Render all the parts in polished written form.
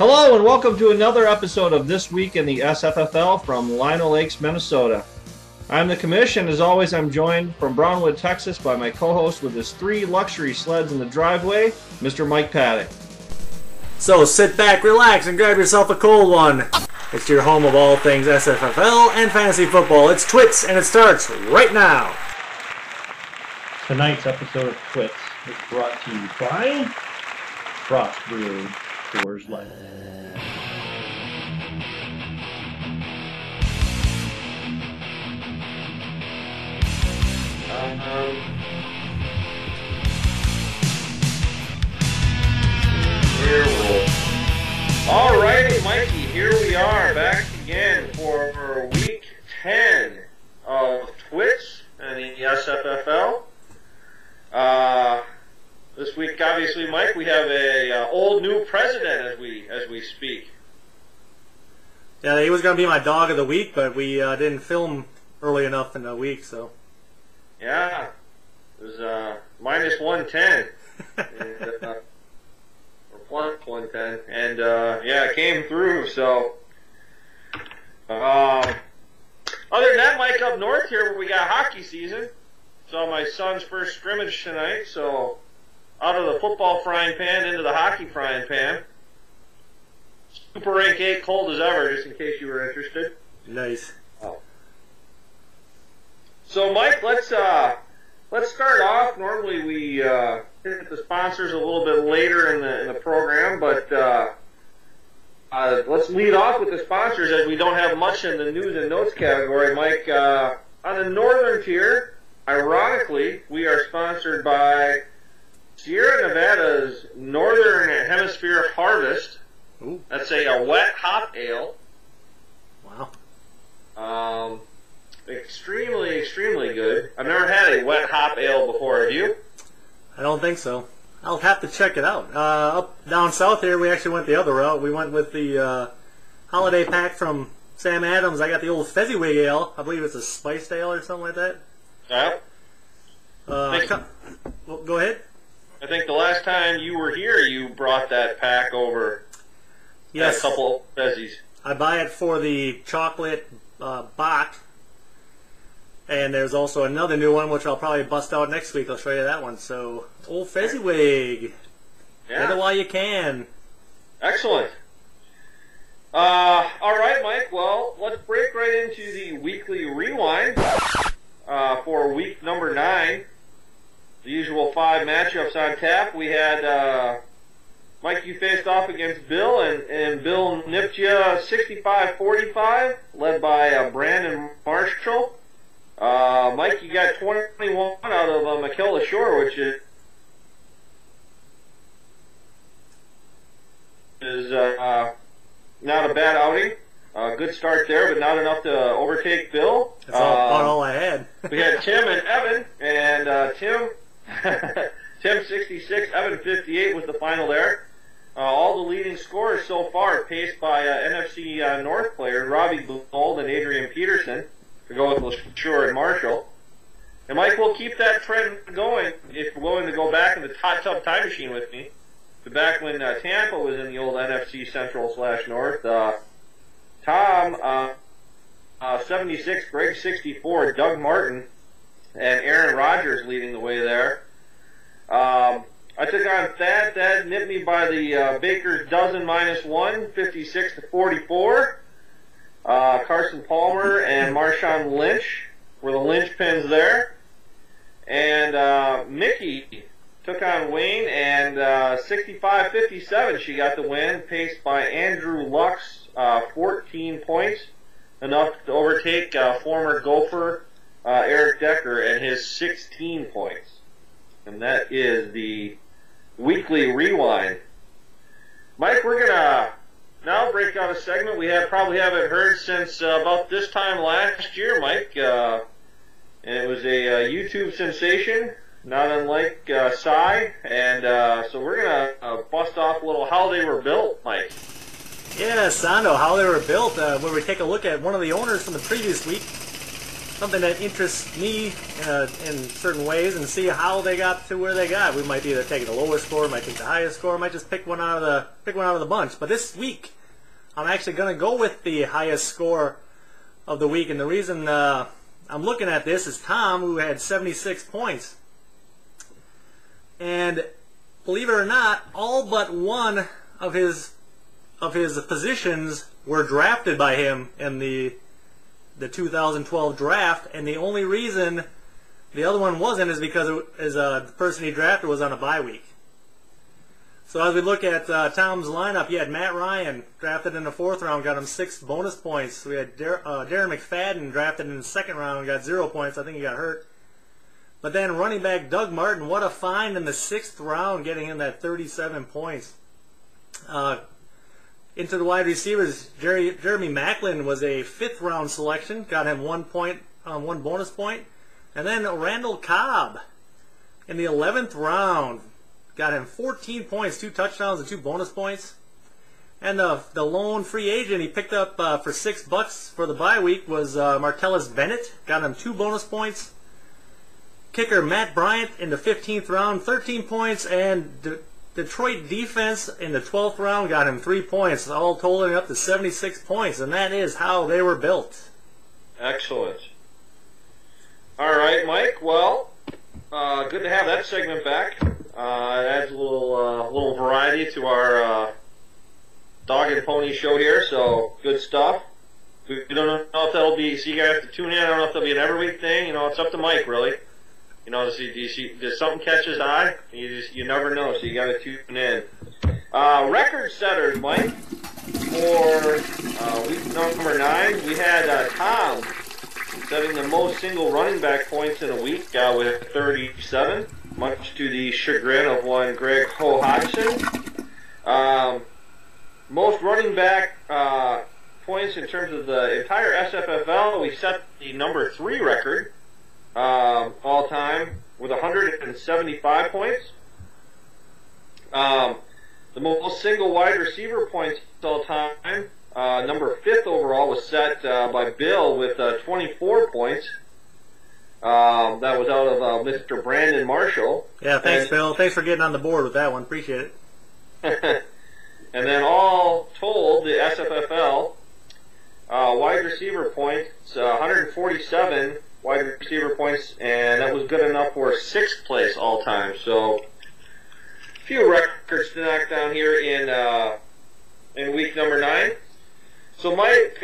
Hello and welcome to another episode of This Week in the SFFL from Lino Lakes, Minnesota. I'm the commish, and as always I'm joined from Brownwood, Texas by my co-host with his 3 luxury sleds in the driveway, Mr. Mike Paddock. So sit back, relax, and grab yourself a cold one. It's your home of all things SFFL and fantasy football. It's TWITS, and it starts right now. Tonight's episode of TWITS is brought to you by Frost Brewing Coors Light. Alrighty, Mikey, here we are back again for week 10 of TWITS and the SFFL. This week, obviously, Mike, we have a old new president as we speak. Yeah, he was going to be my dog of the week, but we didn't film early enough in the week, so. Yeah, it was minus 110. And, or plus 110. And, yeah, it came through, so. Other than that, Mike, up north here, we got hockey season. Saw my son's first scrimmage tonight, so out of the football frying pan into the hockey frying pan. Super Rank 8 cold as ever, just in case you were interested. Nice. Oh. So, Mike, let's start off. Normally we hit the sponsors a little bit later in the program, but let's lead off with the sponsors as we don't have much in the news and notes category. Mike, on the northern tier, ironically, we are sponsored by Sierra Nevada's Northern Hemisphere Harvest. Ooh. That's a wet hop ale. Wow. Extremely, extremely good. I've never had a wet hop ale before. Have you? I don't think so. I'll have to check it out. Up down south here, we actually went the other route. We went with the holiday pack from Sam Adams. I got the old Fezziwig ale. I believe it's a spiced ale or something like that. Yeah. Well, go ahead. I think the last time you were here, you brought that pack over. Yes. A couple Fezzies. I buy it for the chocolate Bach. And there's also another new one, which I'll probably bust out next week. I'll show you that one. So, old Fezziwig. Yeah. Get it while you can. Excellent. All right, Mike. Well, let's break right into the weekly rewind for week number 9. The usual 5 matchups on tap. We had Mike, you faced off against Bill, and Bill nipped you 65-45, led by Brandon Marshall. Mike, you got 21 out of McKellar Shore, which is not a bad outing. Good start there, but not enough to overtake Bill. That's about all I had. We had Tim and Evan, and Tim 66, Evan 58 was the final there. All the leading scorers so far paced by NFC North players Robbie Gold and Adrian Peterson, to go with LaSure and Marshall. And Mike, will keep that trend going if you're willing to go back in the hot tub time machine with me. To back when Tampa was in the old NFC Central/North. Tom 76, Greg 64, Doug Martin, and Aaron Rodgers leading the way there. I took on Thad. Thad nipped me by the Baker's dozen -1, 56-44. Carson Palmer and Marshawn Lynch were the linchpins there. And Mickey took on Wayne, and 65-57 she got the win, paced by Andrew Lux, 14 points, enough to overtake former Gopher Eric Decker and his 16 points. And that is the weekly rewind. Mike, we're going to now break out a segment we probably haven't heard since about this time last year, Mike. And it was a YouTube sensation, not unlike Psy. And so we're going to bust off a little How They Were Built, Mike. Yeah, Sondo, How They Were Built, where we take a look at one of the owners from the previous week something that interests me in certain ways, and see how they got to where they got. We might either take the lowest score, might take the highest score, might just pick one out of the bunch. But this week, I'm actually going to go with the highest score of the week, and the reason I'm looking at this is Tom, who had 76 points. And believe it or not, all but one of his positions were drafted by him in the 2012 draft, and the only reason the other one wasn't is because the person he drafted was on a bye week. So as we look at Tom's lineup, you had Matt Ryan drafted in the 4th round, got him 6 bonus points. We had Darren McFadden drafted in the 2nd round, got 0 points. I think he got hurt. But then running back Doug Martin, what a find in the 6th round, getting him that 37 points. Into the wide receivers, Jeremy Maclin was a 5th round selection, got him 1 bonus point. And then Randall Cobb in the 11th round, got him 14 points, 2 touchdowns and 2 bonus points. And the lone free agent he picked up for $6 for the bye week was Martellus Bennett, got him 2 bonus points. Kicker Matt Bryant in the 15th round, 13 points, and Detroit defense in the 12th round got him 3 points, all totaling up to 76 points, and that is how they were built. Excellent. All right, Mike. Well, good to have that segment back. It adds a little variety to our dog and pony show here, so good stuff. We don't know if that'll be, so you guys have to tune in. I don't know if that'll be an every week thing. You know, it's up to Mike, really. You know, does something catch his eye? You never know, so you got to tune in. Record setters, Mike, for week number 9. We had Tom setting the most single running back points in a week with 37, much to the chagrin of one Greg Hodgson. Most running back points in terms of the entire SFFL, we set the number 3 record all time with 175 points. The most single wide receiver points all time, number 5th overall, was set by Bill with 24 points. That was out of Mr. Brandon Marshall. Yeah, thanks, Bill. Thanks for getting on the board with that one. Appreciate it. And then all told, the SFFL wide receiver points, 147 wide receiver points, and that was good enough for 6th place all time. So, a few records to knock down here in week number 9. So, Mike,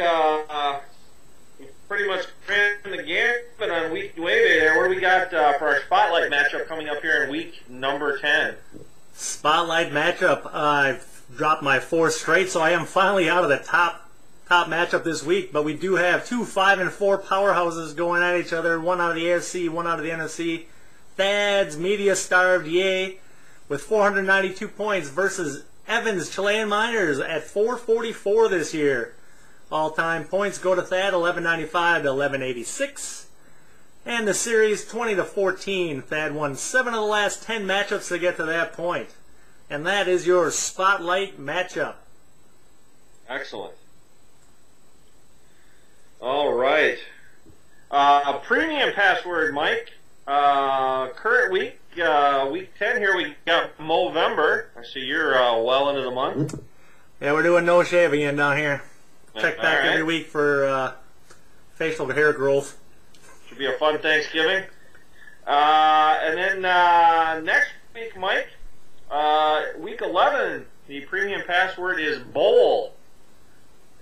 pretty much ran the gambit on week 9 there. What do we got for our spotlight matchup coming up here in week number 10? Spotlight matchup. I've dropped my 4th straight, so I am finally out of the top matchup this week, but we do have 2 5 and 4 powerhouses going at each other, one out of the AFC, one out of the NFC. Thad's media-starved Yay with 492 points versus Evans Chilean Miners at 444 this year. All-time points go to Thad, 1195 to 1186. And the series 20 to 14. Thad won 7 of the last 10 matchups to get to that point. And that is your spotlight matchup. Excellent. All right. A premium password, Mike. Current week, week 10 here, we got Movember. I see you're well into the month. Yeah, we're doing no shaving in down here. Check back every week for facial hair growth. Should be a fun Thanksgiving. And then next week, Mike, week 11, the premium password is Bowl,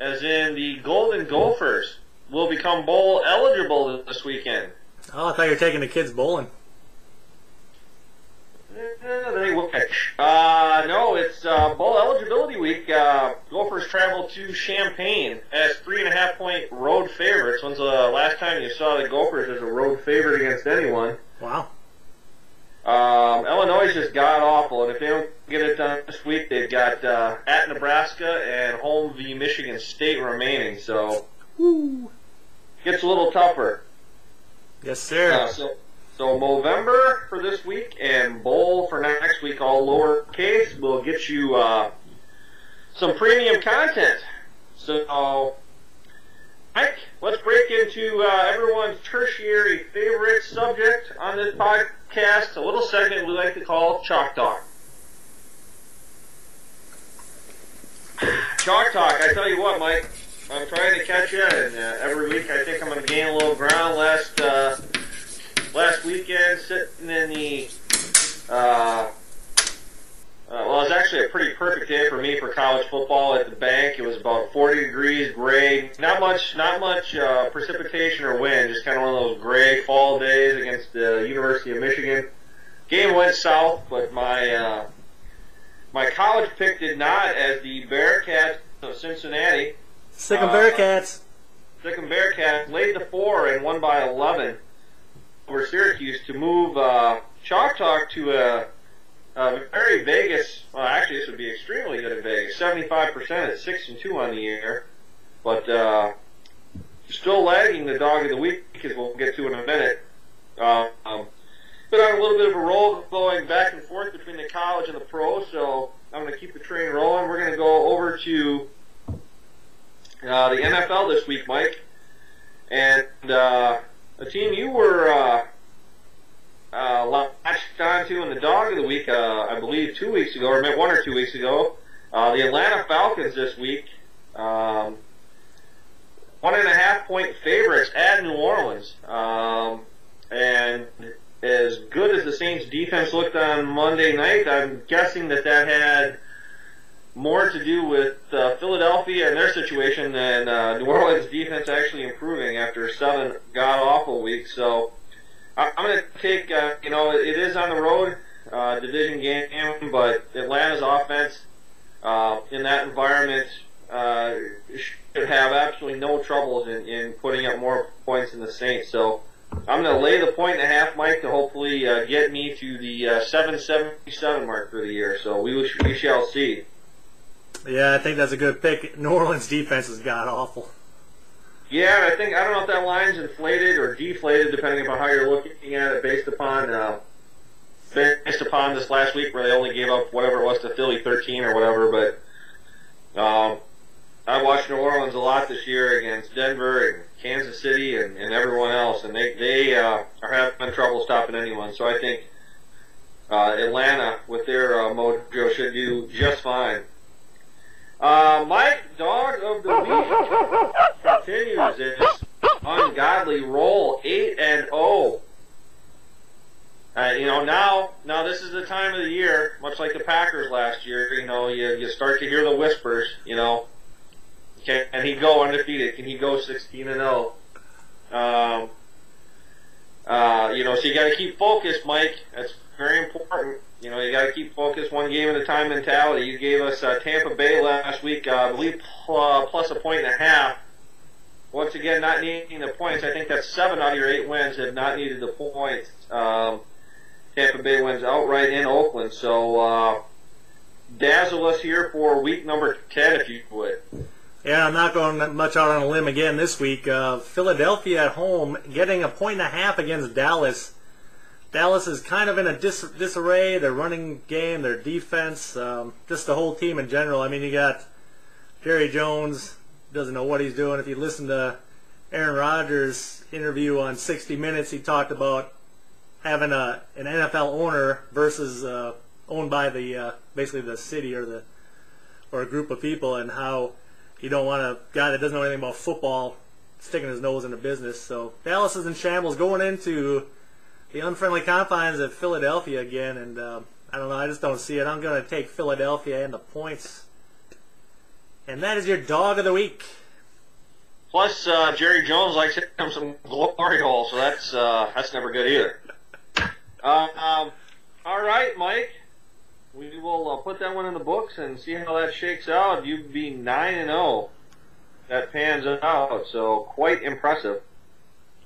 as in the Golden Gophers will become bowl eligible this weekend. Oh, I thought you were taking the kids bowling. They wish. No, it's bowl eligibility week. Gophers travel to Champaign as 3.5-point road favorites. When's the last time you saw the Gophers as a road favorite against anyone? Wow. Illinois is just god-awful, and if they don't get it done this week, they've got at Nebraska and home v. Michigan State remaining, so gets a little tougher. Yes, sir. So Movember for this week and Bowl for next week, all lowercase, will get you some premium content. So Mike, let's break into everyone's tertiary favorite subject on this podcast, a little segment we like to call Chalk Talk. Chalk Talk, I tell you what, Mike, I'm trying to catch you, and every week I think I'm going to gain a little ground. Last weekend, sitting in the, well, it was actually a pretty perfect day for me for college football at the bank. It was about 40 degrees, gray, not much precipitation or wind, just kind of one of those gray fall days against the University of Michigan. Game went south, but my college pick did not, as the Bearcats of Cincinnati. Sick 'em Bearcats. Sick 'em Bearcats laid the 4 and won by 11 over Syracuse to move Chalk Talk to a very Vegas. Well, actually, this would be extremely good at Vegas. 75% at 6-2 on the year, but still lagging the dog of the week, as we'll get to in a minute. Been on a little bit of a roll going back and forth between the college and the pro, so I'm going to keep the train rolling. We're going to go over to the NFL this week, Mike, and a team you were latched onto in the dog of the week, I believe 2 weeks ago, or 1 or 2 weeks ago. The Atlanta Falcons this week, 1.5-point favorites at New Orleans, and as good as the Saints defense looked on Monday night, I'm guessing that had more to do with Philadelphia and their situation than New Orleans defense actually improving after 7 god-awful weeks. So I'm going to take, it is on the road, division game, but Atlanta's offense in that environment should have absolutely no troubles in putting up more points than the Saints. So I'm going to lay the 1.5, Mike, to hopefully get me to the 777 mark for the year. So we shall see. Yeah, I think that's a good pick. New Orleans defense is god-awful. Yeah, I don't know if that line's inflated or deflated, depending upon how you're looking at it, based upon this last week where they only gave up whatever it was to Philly, 13 or whatever. But I watched New Orleans a lot this year against Denver and Kansas City and everyone else, and they are having trouble stopping anyone. So I think Atlanta, with their mojo, should do just fine. Mike, dog of the week, continues its ungodly roll, 8-0. Now this is the time of the year, much like the Packers last year. You start to hear the whispers. Can he go undefeated? Can he go 16-0? So you got to keep focused, Mike. That's very important. You got to keep focused, one game at a time mentality. You gave us Tampa Bay last week, I believe, plus 1.5. Once again, not needing the points. I think that's 7 out of your 8 wins have not needed the points. Tampa Bay wins outright in Oakland. So dazzle us here for week number 10, if you would. Yeah, I'm not going much out on a limb again this week. Philadelphia at home getting 1.5 against Dallas. Dallas is kind of in a disarray. Their running game, their defense, just the whole team in general. I mean, you got Jerry Jones, doesn't know what he's doing. If you listen to Aaron Rodgers' interview on 60 Minutes, he talked about having an NFL owner versus owned by basically the city or a group of people, and how you don't want a guy that doesn't know anything about football sticking his nose into business. So Dallas is in shambles going into the unfriendly confines of Philadelphia again, and I don't know, I just don't see it. I'm going to take Philadelphia and the points. And that is your dog of the week. Plus, Jerry Jones likes to hit him some glory hole, so that's never good either. All right, Mike. We will put that one in the books and see how that shakes out. You'd be 9-0. That pans out, so quite impressive.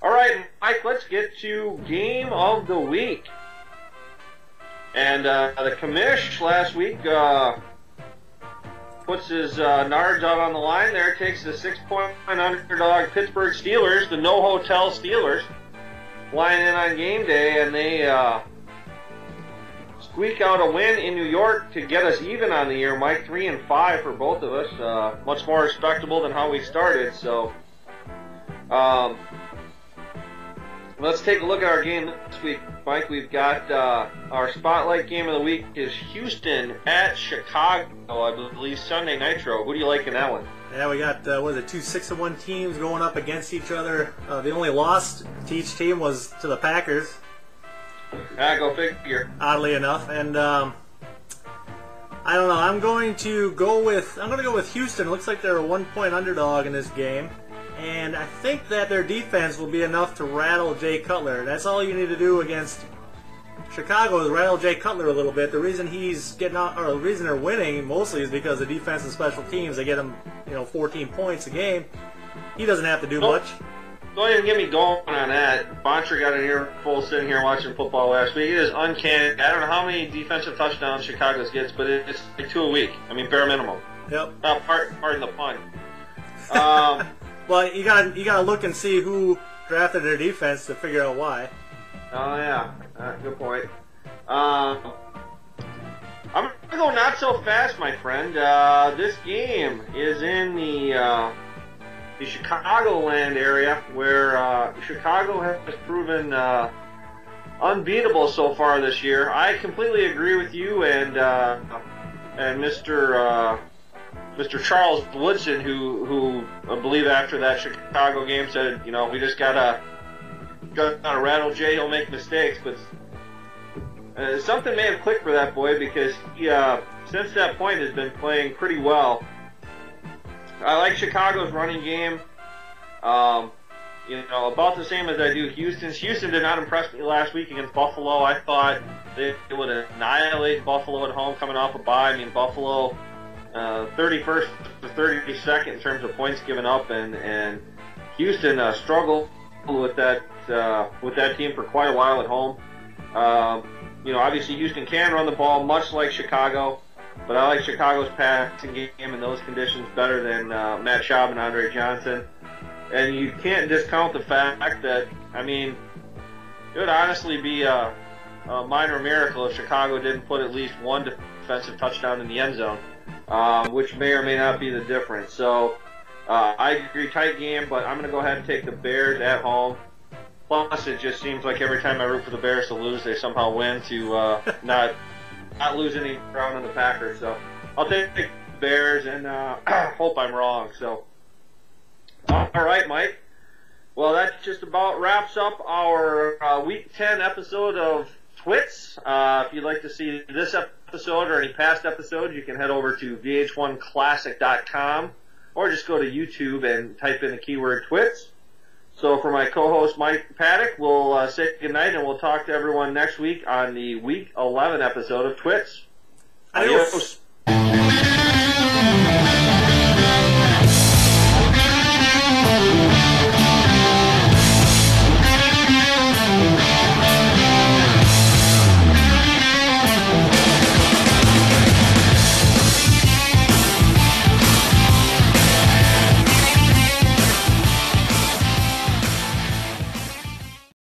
All right, Mike, let's get to Game of the Week. And the commish last week puts his nards out on the line there, takes the 6-point underdog Pittsburgh Steelers, the no-hotel Steelers, flying in on game day, and they squeak out a win in New York to get us even on the year, Mike. 3-5 for both of us. Much more respectable than how we started, so Let's take a look at our game this week, Mike. We've got our spotlight game of the week is Houston at Chicago, I believe, Sunday Nitro. Who do you like in that one? Yeah, we got, what is it, two 6-1 teams going up against each other. The only loss to each team was to the Packers. Go figure. Oddly enough. And, I don't know, I'm going to go with Houston. It looks like they're a 1-point underdog in this game. And I think that their defense will be enough to rattle Jay Cutler. That's all you need to do against Chicago, is rattle Jay Cutler a little bit. The reason he's getting out, or the reason they're winning mostly, is because of defense and special teams. They get him, 14 points a game. He doesn't have to do much. Don't even get me going on that. Boncher got an earful sitting here watching football last week. It is uncanny. I don't know how many defensive touchdowns Chicago gets, but it's like 2 a week. I mean, bare minimum. Yep. Pardon the pun. Well, you gotta look and see who drafted their defense to figure out why. Oh yeah, good point. I'm gonna go not so fast, my friend. This game is in the Chicagoland area, where Chicago has proven unbeatable so far this year. I completely agree with you and Mr. Charles Woodson, who I believe after that Chicago game said, we just gotta rattle Jay. He'll make mistakes, but something may have clicked for that boy, because he, since that point, has been playing pretty well. I like Chicago's running game. About the same as I do Houston's. Houston did not impress me last week against Buffalo. I thought they would annihilate Buffalo at home coming off a bye. I mean, Buffalo 31st to 32nd in terms of points given up, and Houston struggled with that team for quite a while at home. Obviously Houston can run the ball much like Chicago, but I like Chicago's passing game in those conditions better than Matt Schaub and Andre Johnson. And you can't discount the fact that, it would honestly be a minor miracle if Chicago didn't put at least one defensive touchdown in the end zone. Which may or may not be the difference. So I agree, tight game, but I'm going to go ahead and take the Bears at home. Plus, it just seems like every time I root for the Bears to lose, they somehow win to not lose any ground on the Packers. So I'll take the Bears and hope I'm wrong. So, all right, Mike. Well, that just about wraps up our Week 10 episode of TWITS. If you'd like to see this episode or any past episodes, you can head over to vh1classic.com or just go to YouTube and type in the keyword TWITS. So for my co-host Mike Paddock, we'll say goodnight, and we'll talk to everyone next week on the Week 11 episode of TWITS. Adios. Adios.